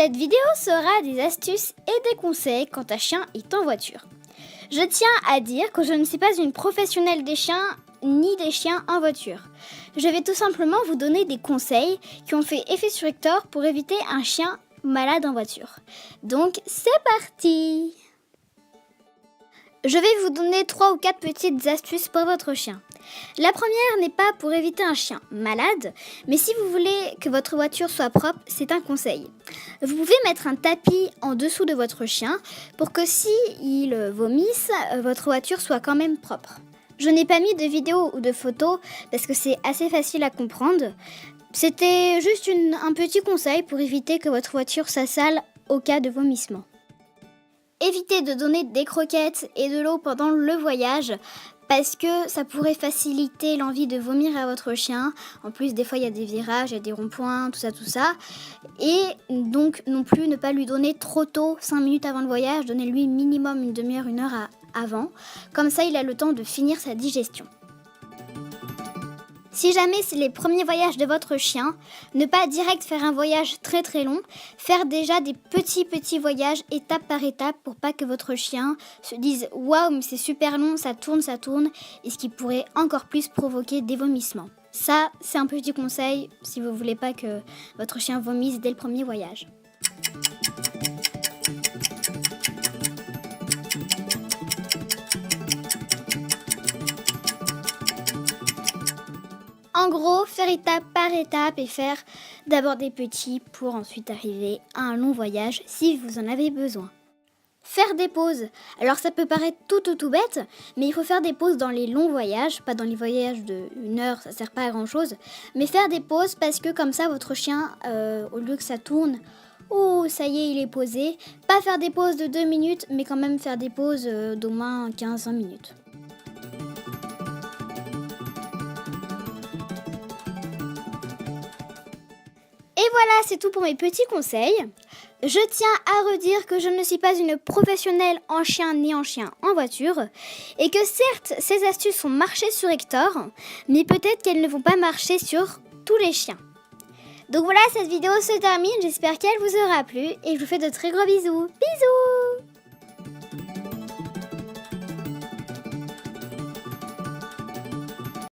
Cette vidéo sera des astuces et des conseils quand ta chien est en voiture. Je tiens à dire que je ne suis pas une professionnelle des chiens ni des chiens en voiture. Je vais tout simplement vous donner des conseils qui ont fait effet sur Hector pour éviter un chien malade en voiture. Donc c'est parti! Je vais vous donner 3 ou 4 petites astuces pour votre chien. La première n'est pas pour éviter un chien malade, mais si vous voulez que votre voiture soit propre, c'est un conseil. Vous pouvez mettre un tapis en dessous de votre chien pour que s'il vomisse, votre voiture soit quand même propre. Je n'ai pas mis de vidéo ou de photos parce que c'est assez facile à comprendre. C'était juste un petit conseil pour éviter que votre voiture s'assale au cas de vomissement. Évitez de donner des croquettes et de l'eau pendant le voyage parce que ça pourrait faciliter l'envie de vomir à votre chien. En plus, des fois, il y a des virages, il y a des ronds-points, tout ça. Et donc, non plus, ne pas lui donner trop tôt, 5 minutes avant le voyage. Donnez-lui minimum une demi-heure, 1 heure avant. Comme ça, il a le temps de finir sa digestion. Si jamais c'est les premiers voyages de votre chien, ne pas direct faire un voyage très très long, faire déjà des petits voyages étape par étape pour pas que votre chien se dise « Waouh, mais c'est super long, ça tourne », et ce qui pourrait encore plus provoquer des vomissements. Ça, c'est un petit conseil si vous voulez pas que votre chien vomisse dès le premier voyage. En gros, faire étape par étape et faire d'abord des petits pour ensuite arriver à un long voyage si vous en avez besoin. Faire des pauses. Alors ça peut paraître tout bête, mais il faut faire des pauses dans les longs voyages, pas dans les voyages de 1 heure, ça sert pas à grand chose. Mais faire des pauses parce que comme ça votre chien, au lieu que ça tourne, oh ça y est il est posé. Pas faire des pauses de 2 minutes, mais quand même faire des pauses d'au moins 15-20 minutes. Et voilà, c'est tout pour mes petits conseils. Je tiens à redire que je ne suis pas une professionnelle en chien ni en chien en voiture et que certes, ces astuces ont marché sur Hector, mais peut-être qu'elles ne vont pas marcher sur tous les chiens. Donc voilà, cette vidéo se termine, j'espère qu'elle vous aura plu et je vous fais de très gros bisous. Bisous!